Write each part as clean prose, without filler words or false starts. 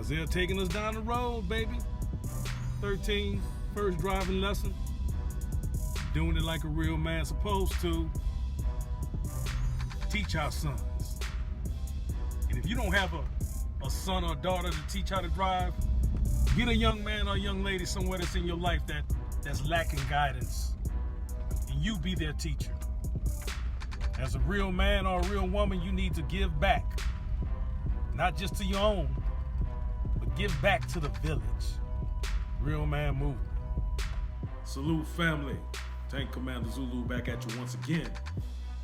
Cause they're taking us down the road, baby. 13, first driving lesson. Doing it like a real man supposed to. Teach our sons. And if you don't have a son or daughter to teach how to drive, get a young man or a young lady somewhere that's in your life that's lacking guidance. And you be their teacher. As a real man or a real woman, you need to give back. Not just to your own, but give back to the village. Real man movement. Salute, family. Tank Commander Zulu back at you once again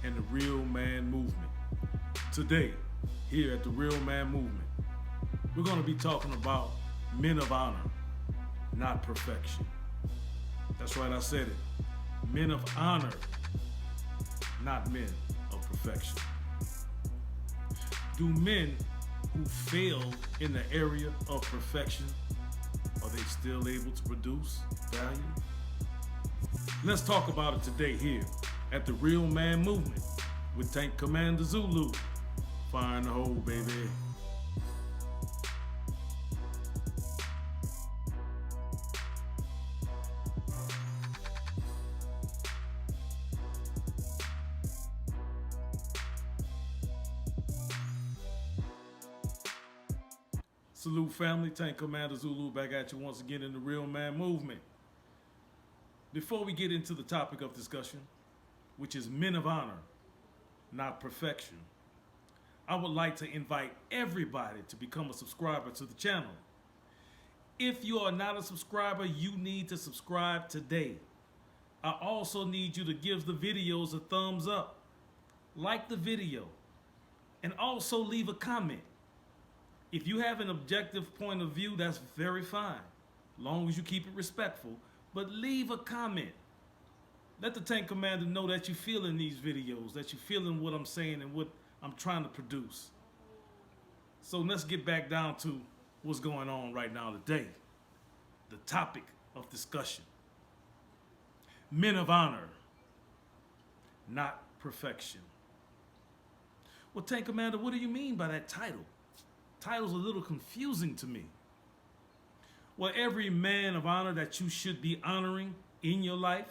in the Real Man Movement. Today, here at the Real Man Movement, we're going to be talking about men of honor, not perfection. That's right, I said it. Men of honor, not men of perfection. Do men who fail in the area of perfection, are they still able to produce value? Let's talk about it today here at the Real Man Movement with Tank Commander Zulu. Fire in the hole, baby. Salute, family. Tank Commander Zulu back at you once again in the Real Man Movement. Before we get into the topic of discussion, which is men of honor, not perfection, I would like to invite everybody to become a subscriber to the channel. If you are not a subscriber, you need to subscribe today. I also need you to give the videos a thumbs up, like the video, and also leave a comment. If you have an objective point of view, that's very fine, long as you keep it respectful. But leave a comment. Let the Tank Commander know that you're feeling these videos, that you're feeling what I'm saying and what I'm trying to produce. So let's get back down to what's going on right now today. The topic of discussion. Men of honor, not perfection. Well, Tank Commander, what do you mean by that title? Title's a little confusing to me. Well, every man of honor that you should be honoring in your life,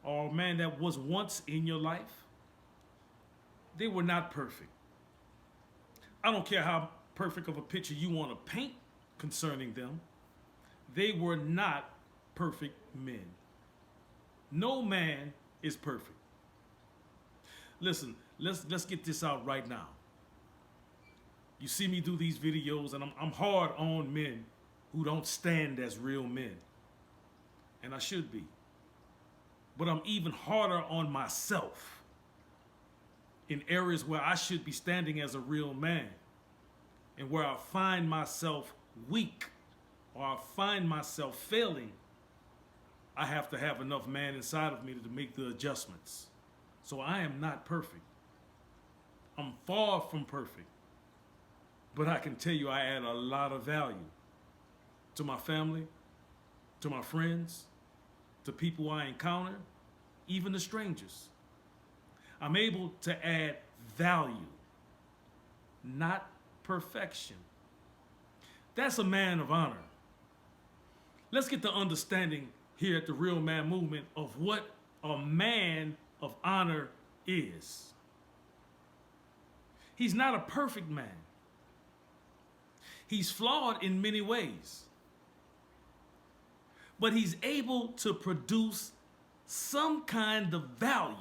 or a man that was once in your life, they were not perfect. I don't care how perfect of a picture you want to paint concerning them. They were not perfect men. No man is perfect. Listen, let's get this out right now. You see me do these videos, and I'm hard on men who don't stand as real men. And I should be. But I'm even harder on myself in areas where I should be standing as a real man and where I find myself weak or I find myself failing. I have to have enough man inside of me to make the adjustments. So I am not perfect. I'm far from perfect. But I can tell you I add a lot of value to my family, to my friends, to people I encounter, even to strangers. I'm able to add value, not perfection. That's a man of honor. Let's get the understanding here at the Real Man Movement of what a man of honor is. He's not a perfect man. He's flawed in many ways. But he's able to produce some kind of value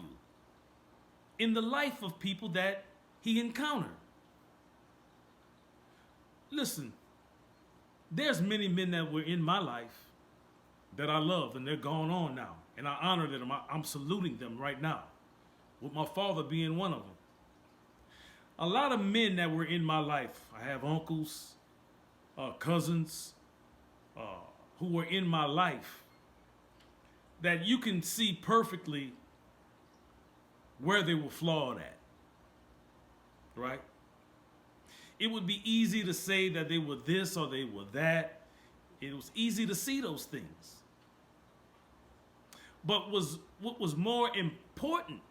in the life of people that he encountered. Listen, there's many men that were in my life that I loved, and they're gone on now. And I honor them. I'm saluting them right now, with my father being one of them. A lot of men that were in my life, I have uncles, cousins, who were in my life, that you can see perfectly where they were flawed at, right? It would be easy to say that they were this or they were that. It was easy to see those things. But what was more important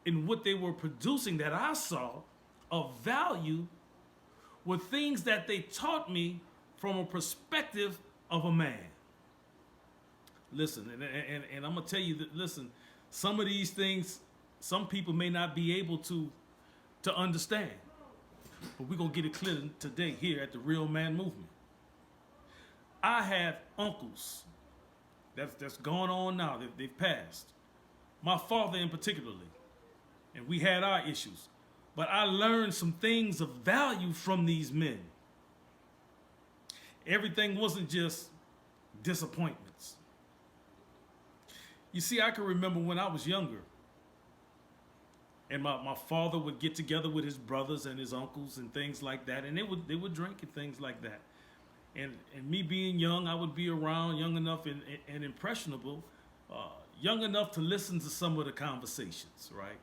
in what they were producing that I saw of value were things that they taught me from a perspective of a man. Listen, and I'm going to tell you that, listen, some of these things, some people may not be able to understand. But we're going to get it clear today here at the Real Man Movement. I have uncles that's going on now. They've passed. My father in particularly. And we had our issues. But I learned some things of value from these men. Everything wasn't just disappointments. You see, I can remember when I was younger, and my father would get together with his brothers and his uncles and things like that, and they would drink and things like that. And me being young, I would be around, young enough and impressionable, young enough to listen to some of the conversations, right?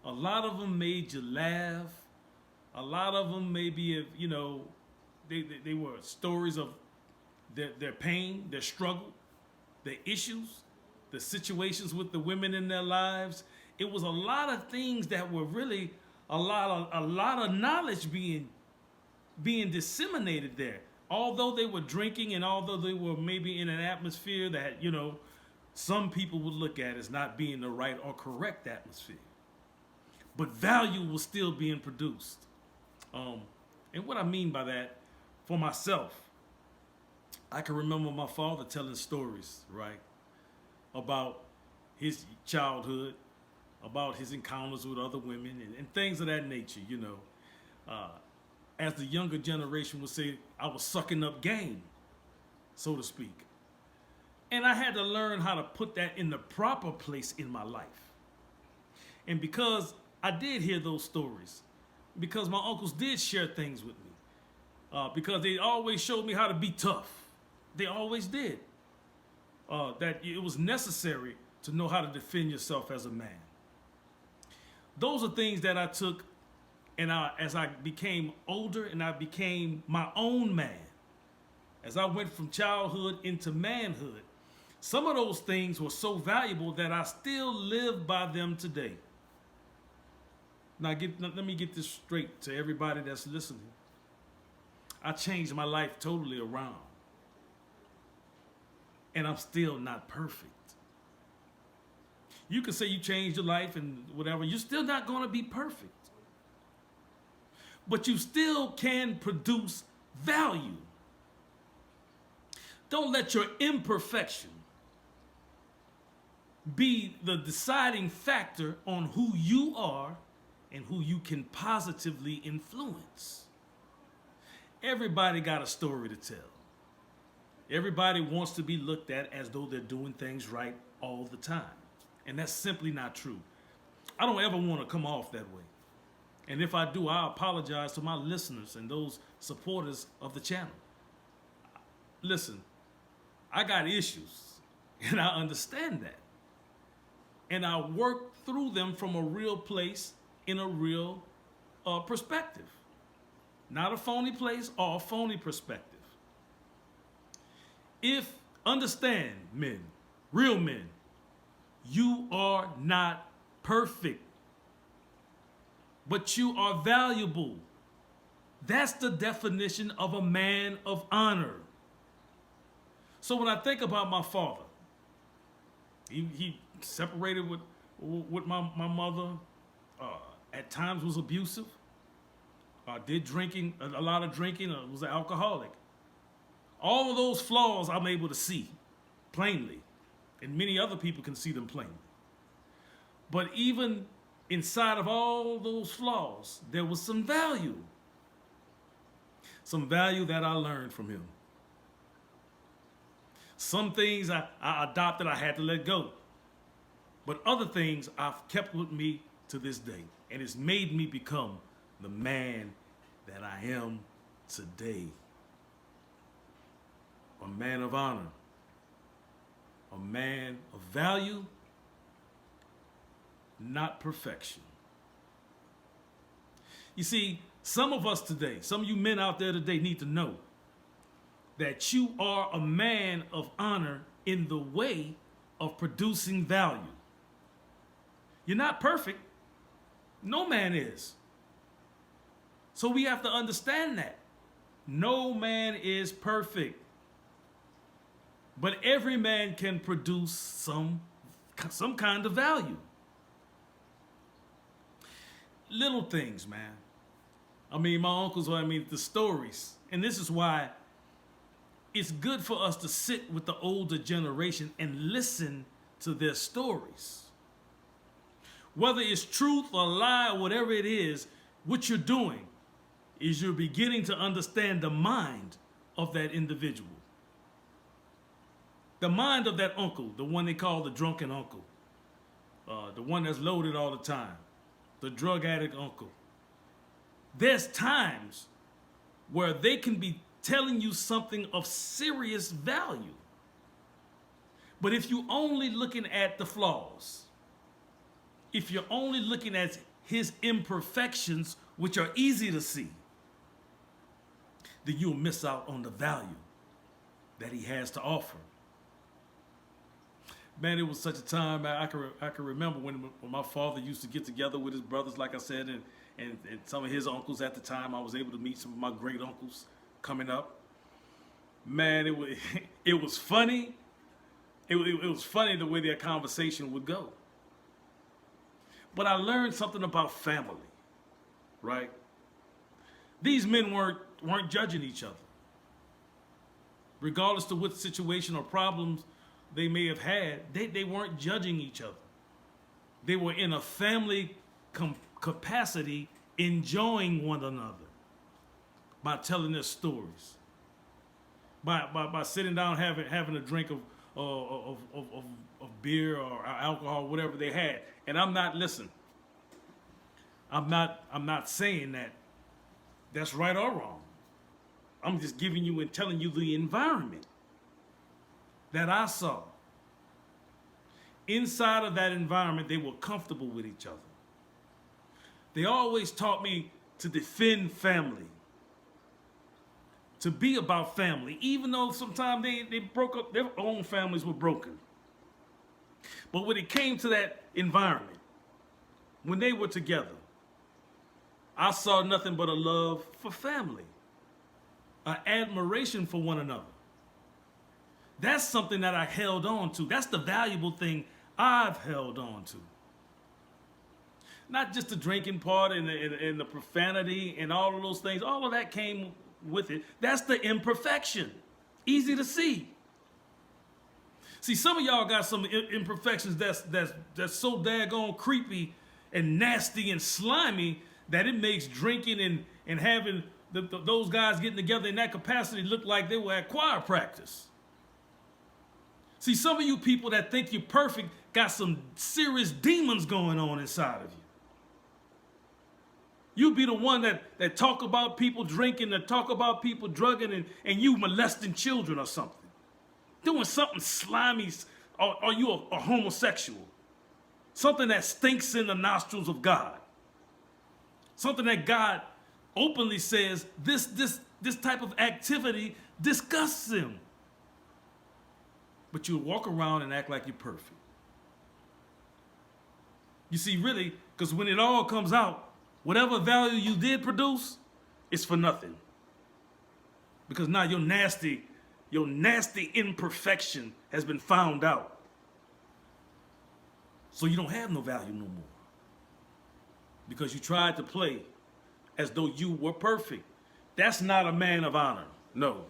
A lot of them made you laugh. A lot of them maybe, you know, they were stories of their pain, their struggle, their issues, the situations with the women in their lives. It was a lot of things that were really a lot of knowledge being disseminated there. Although they were drinking and although they were maybe in an atmosphere that, you know, some people would look at as not being the right or correct atmosphere. But value was still being produced. And what I mean by that, for myself, I can remember my father telling stories, right, about his childhood, about his encounters with other women and things of that nature, you know. As the younger generation would say, I was sucking up game, so to speak. And I had to learn how to put that in the proper place in my life. And because I did hear those stories, because my uncles did share things with me, because they always showed me how to be tough. They always did. That it was necessary to know how to defend yourself as a man. Those are things that I took, and as I became older and I became my own man, as I went from childhood into manhood, some of those things were so valuable that I still live by them today. Now, let me get this straight to everybody that's listening. I changed my life totally around. And I'm still not perfect. You can say you changed your life and whatever. You're still not going to be perfect. But you still can produce value. Don't let your imperfection be the deciding factor on who you are and who you can positively influence. Everybody got a story to tell. Everybody wants to be looked at as though they're doing things right all the time. And that's simply not true. I don't ever want to come off that way. And if I do, I apologize to my listeners and those supporters of the channel. Listen, I got issues, and I understand that. And I work through them from a real place in a real perspective. Not a phony place or a phony perspective. Understand, men, real men, you are not perfect, but you are valuable. That's the definition of a man of honor. So when I think about my father, he separated with my mother, at times was abusive, did drinking, a lot of drinking, was an alcoholic. All of those flaws I'm able to see plainly, and many other people can see them plainly. But even inside of all those flaws, there was some value. Some value that I learned from him. Some things I adopted, I had to let go. But other things I've kept with me to this day. And it's made me become the man that I am today. A man of honor. A man of value. Not perfection. You see, some of us today, some of you men out there today need to know that you are a man of honor in the way of producing value. You're not perfect. No man is. So we have to understand that. No man is perfect. But every man can produce some kind of value. Little things, man. I mean, my uncles, the stories. And this is why it's good for us to sit with the older generation and listen to their stories. Whether it's truth or lie or whatever it is, what you're doing is you're beginning to understand the mind of that individual. The mind of that uncle, the one they call the drunken uncle, the one that's loaded all the time, the drug addict uncle. There's times where they can be telling you something of serious value. But if you're only looking at the flaws, if you're only looking at his imperfections, which are easy to see, then you'll miss out on the value that he has to offer. Man, it was such a time, I can remember when my father used to get together with his brothers, like I said, and some of his uncles at the time. I was able to meet some of my great uncles coming up. Man, it was funny. It was funny the way their conversation would go. But I learned something about family, right? These men weren't judging each other. Regardless to what situation or problems they may have had, they weren't judging each other. They were in a family capacity enjoying one another by telling their stories, by sitting down having a drink of beer or alcohol, whatever they had. And I'm not saying that that's right or wrong. I'm just giving you and telling you the environment that I saw. Inside of that environment, they were comfortable with each other. They always taught me to defend family, to be about family, even though sometimes they broke up, their own families were broken. But when it came to that environment, when they were together, I saw nothing but a love for family, an admiration for one another. That's something that I held on to. That's the valuable thing I've held on to. Not just the drinking part and the profanity and all of those things. All of that came with it. That's the imperfection. Easy to see. See, some of y'all got some imperfections that's so daggone creepy and nasty and slimy that it makes drinking and having those guys getting together in that capacity look like they were at choir practice. See, some of you people that think you're perfect got some serious demons going on inside of you. You be the one that talk about people drinking, that talk about people drugging, and you molesting children or something. Doing something slimy, or you a homosexual. Something that stinks in the nostrils of God. Something that God openly says, this type of activity disgusts him. But you'll walk around and act like you're perfect. You see, really, because when it all comes out, whatever value you did produce, it's for nothing. Because now your nasty imperfection has been found out. So you don't have no value no more. Because you tried to play as though you were perfect. That's not a man of honor. No.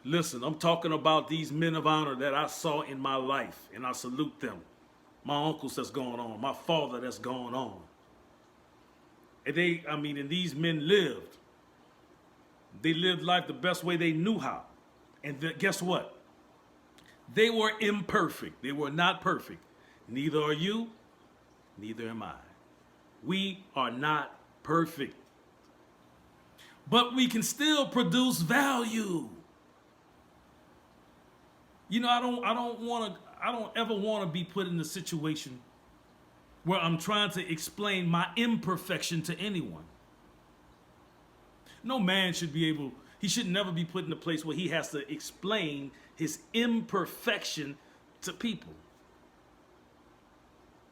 Listen, I'm talking about these men of honor that I saw in my life, and I salute them. My uncles that's going on, my father that's going on. And these men lived. They lived life the best way they knew how. And guess what? They were imperfect. They were not perfect. Neither are you, neither am I. We are not perfect. But we can still produce value. You know, I don't ever want to be put in a situation where I'm trying to explain my imperfection to anyone. No man he should never be put in a place where he has to explain his imperfection to people.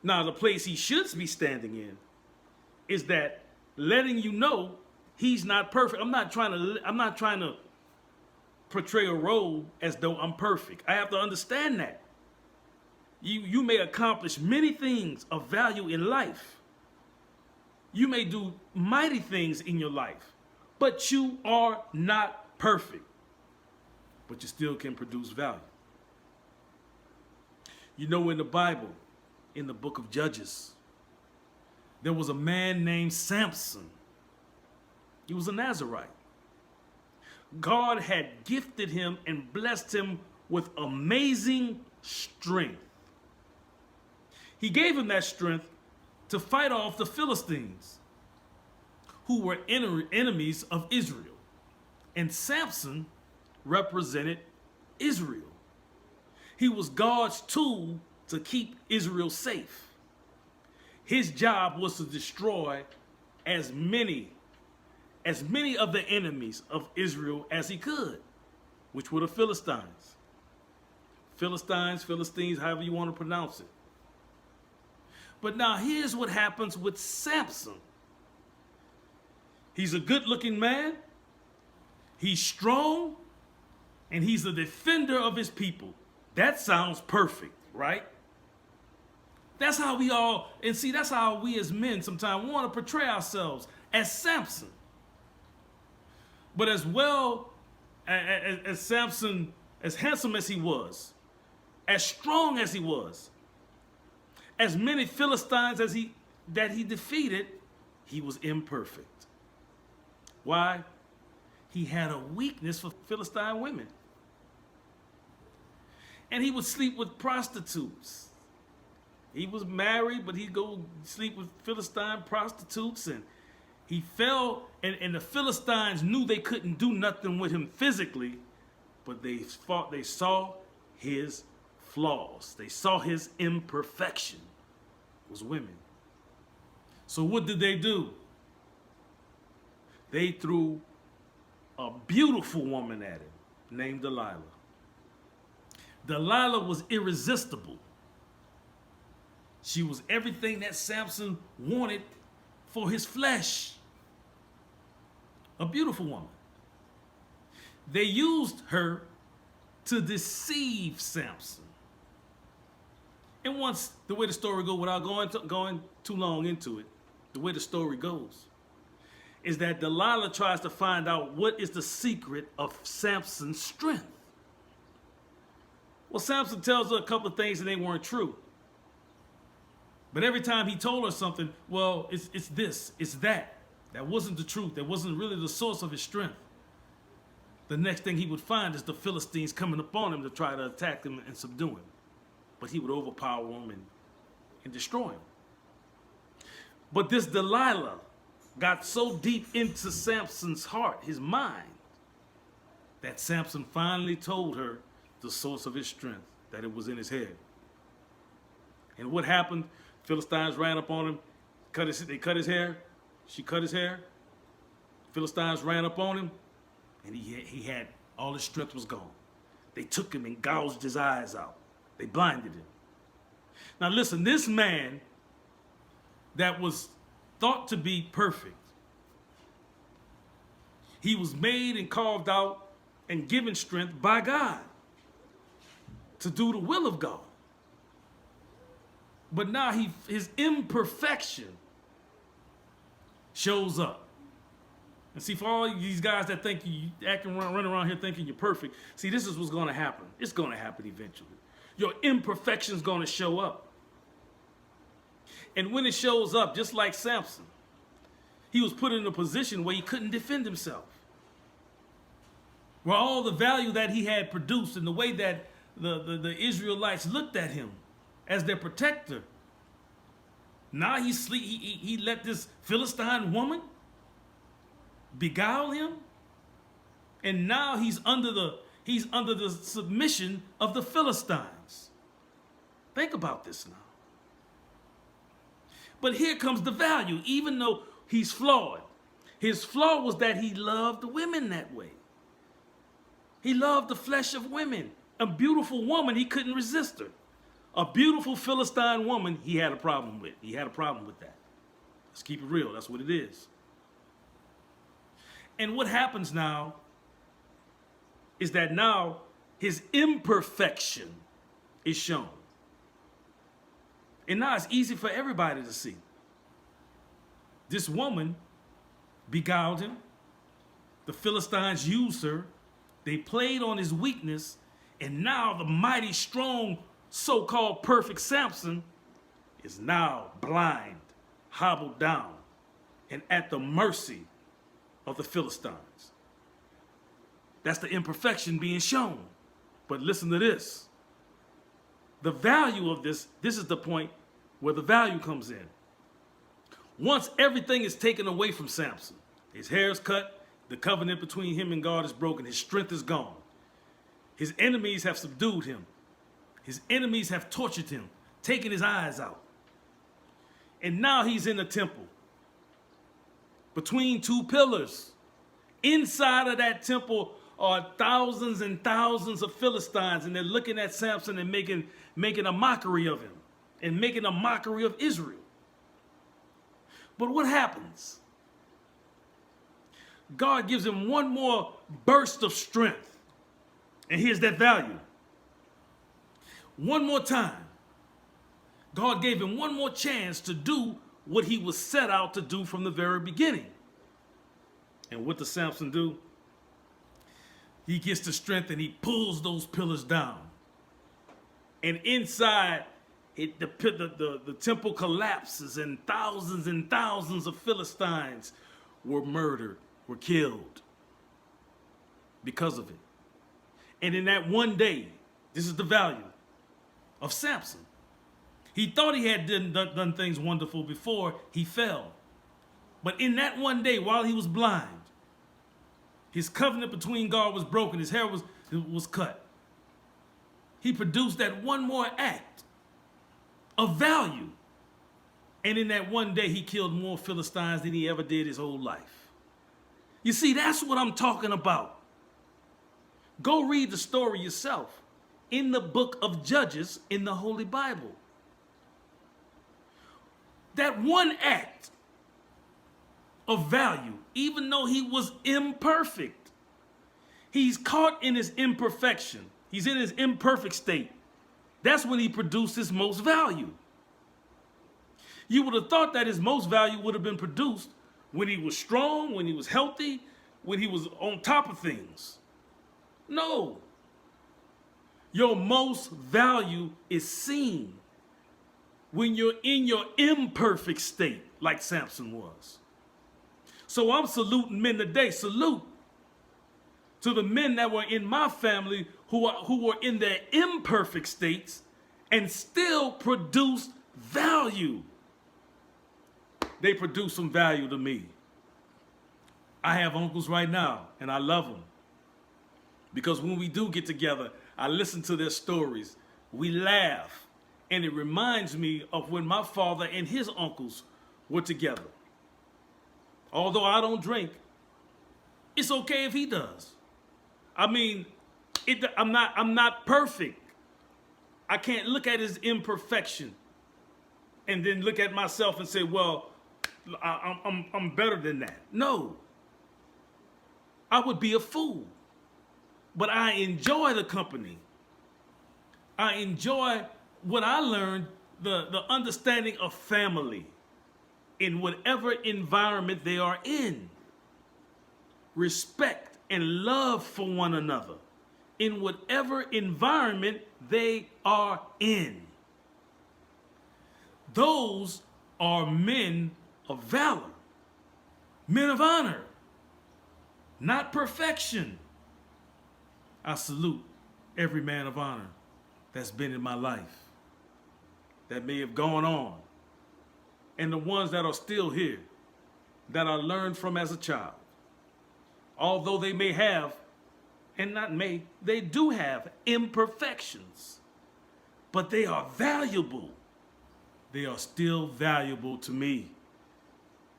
Now, the place he should be standing in is that letting you know he's not perfect. I'm not trying to portray a role as though I'm perfect. I have to understand that. You may accomplish many things of value in life. You may do mighty things in your life, but you are not perfect. But you still can produce value. You know, in the Bible, in the book of Judges, there was a man named Samson. He was a Nazarite. God had gifted him and blessed him with amazing strength. He gave him that strength to fight off the Philistines, who were enemies of Israel. And Samson represented Israel. He was God's tool to keep Israel safe. His job was to destroy as many of the enemies of Israel as he could, which were the Philistines. Philistines, however you want to pronounce it. But now here's what happens with Samson. He's a good-looking man. He's strong. And he's a defender of his people. That sounds perfect, right? That's how that's how we as men sometimes want to portray ourselves, as Samson. But as well as Samson, as handsome as he was, as strong as he was, as many Philistines that he defeated, he was imperfect. Why? He had a weakness for Philistine women. And he would sleep with prostitutes. He was married, but he'd go sleep with Philistine prostitutes, and he fell, and the Philistines knew they couldn't do nothing with him physically, but they saw his flaws. They saw his imperfection. It was women. So what did they do? They threw a beautiful woman at him named Delilah. Delilah was irresistible. She was everything that Samson wanted for his flesh. A beautiful woman. They used her to deceive Samson. And once, the way the story goes, without going too long into it, the way the story goes, is that Delilah tries to find out what is the secret of Samson's strength. Well, Samson tells her a couple of things and they weren't true. But every time he told her something, well, it's this, it's that. That wasn't the truth. That wasn't really the source of his strength. The next thing he would find is the Philistines coming upon him to try to attack him and subdue him. But he would overpower him and destroy him. But this Delilah got so deep into Samson's heart, his mind, that Samson finally told her the source of his strength, that it was in his head. And what happened? Philistines ran up on him, they cut his hair, she cut his hair. Philistines ran up on him, and he had, all his strength was gone. They took him and gouged his eyes out. They blinded him. Now listen, this man that was thought to be perfect, he was made and carved out and given strength by God to do the will of God. But now his imperfection shows up. And see, for all these guys that think you running around here thinking you're perfect, see, this is what's going to happen. It's going to happen eventually. Your imperfection's going to show up. And when it shows up, just like Samson, he was put in a position where he couldn't defend himself. Where all the value that he had produced and the way that the Israelites looked at him as their protector, now he let this Philistine woman beguile him, and now he's under the submission of the Philistines. Think about this now. But here comes the value. Even though he's flawed, his flaw was that he loved women that way. He loved the flesh of women. A beautiful woman, he couldn't resist her. A beautiful Philistine woman, he had a problem with. He had a problem with that. Let's keep it real. That's what it is. And what happens now is that now his imperfection is shown. And now it's easy for everybody to see. This woman beguiled him. The Philistines used her. They played on his weakness. And now the mighty, strong, so-called perfect Samson is now blind, hobbled down, and at the mercy of the Philistines. That's the imperfection being shown. But listen to this. The value of this is the point where the value comes in. Once everything is taken away from Samson, his hair is cut, the covenant between him and God is broken, his strength is gone. His enemies have subdued him. His enemies have tortured him, taken his eyes out. And now he's in the temple, between two pillars. Inside of that temple are thousands and thousands of Philistines, and they're looking at Samson and making a mockery of him and making a mockery of Israel. But what happens? God gives him one more burst of strength. And here's that value. One more time. God gave him one more chance to do what he was set out to do from the very beginning. And what does Samson do? He gets the strength and he pulls those pillars down. And inside, the temple collapses, and thousands of Philistines were murdered, were killed because of it. And in that one day, this is the value of Samson. He thought he had done things wonderful before he fell. But in that one day, while he was blind, his covenant between God was broken, his hair was cut. He produced that one more act of value. And in that one day, he killed more Philistines than he ever did his whole life. You see, that's what I'm talking about. Go read the story yourself in the book of Judges in the Holy Bible. That one act of value, even though he was imperfect, he's caught in his imperfection. He's in his imperfect state. That's when he produced his most value. You would have thought that his most value would have been produced when he was strong, when he was healthy, when he was on top of things. No. Your most value is seen when you're in your imperfect state, like Samson was. So I'm saluting men today. Salute to the men that were in my family who were in their imperfect states and still produced value. They produce some value to me. I have uncles right now, and I love them. Because when we do get together, I listen to their stories. We laugh. And it reminds me of when my father and his uncles were together. Although I don't drink, it's okay if he does. I mean, I'm not perfect. I can't look at his imperfection and then look at myself and say, well, I'm better than that. No. I would be a fool. But I enjoy the company. I enjoy what I learned, the understanding of family in whatever environment they are in. Respect and love for one another in whatever environment they are in. Those are men of valor, men of honor, not perfection. I salute every man of honor that's been in my life, that may have gone on, and the ones that are still here, that I learned from as a child. Although they may have, and not may, they do have imperfections, but they are valuable. They are still valuable to me.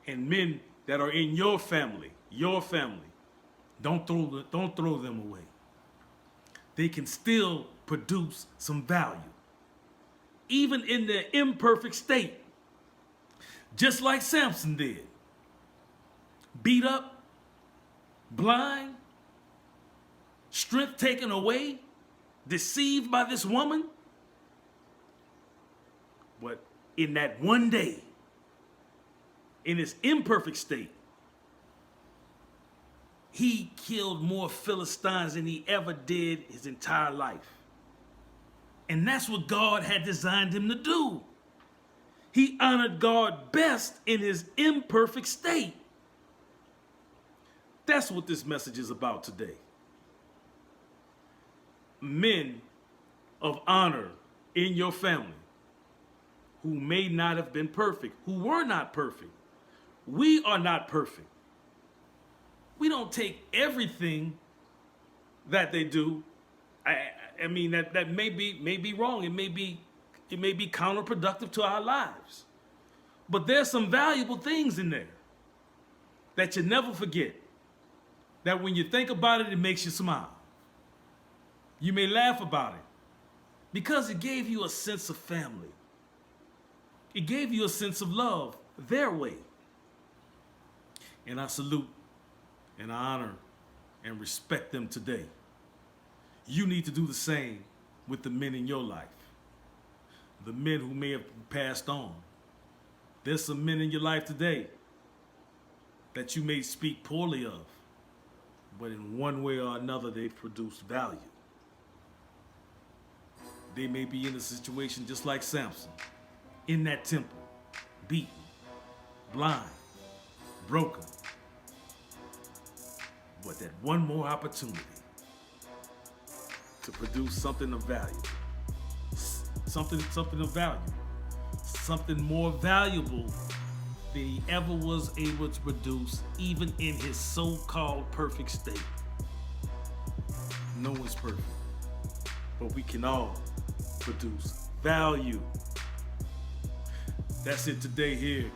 And men that are in your family, don't throw them away. They can still produce some value, even in their imperfect state, just like Samson did. Beat up, blind, strength taken away, deceived by this woman. But in that one day, in his imperfect state, he killed more Philistines than he ever did his entire life. And that's what God had designed him to do. He honored God best in his imperfect state. That's what this message is about today. Men of honor in your family who may not have been perfect, who were not perfect. We are not perfect. We don't take everything that they do. I mean that may be wrong. It may be counterproductive to our lives. But there's some valuable things in there that you never forget. That when you think about it, it makes you smile. You may laugh about it because it gave you a sense of family. It gave you a sense of love their way. And I salute and I honor and respect them today. You need to do the same with the men in your life. The men who may have passed on. There's some men in your life today that you may speak poorly of, but in one way or another they've produced value. They may be in a situation just like Samson, in that temple, beaten, blind, broken. But that one more opportunity to produce something of value, something of value, something more valuable than he ever was able to produce, even in his so-called perfect state. No one's perfect, but we can all produce value. That's it today here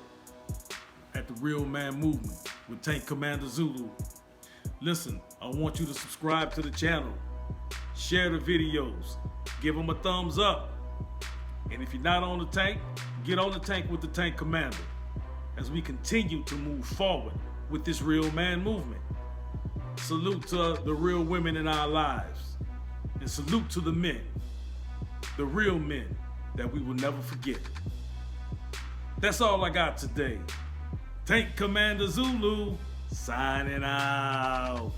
at the Real Man Movement with Tank Commander Zulu. Listen, I want you to subscribe to the channel, share the videos, give them a thumbs up. And if you're not on the tank, get on the tank with the Tank Commander as we continue to move forward with this Real Man Movement. Salute to the real women in our lives, and salute to the men, the real men that we will never forget. That's all I got today. Tank Commander Zulu signing out.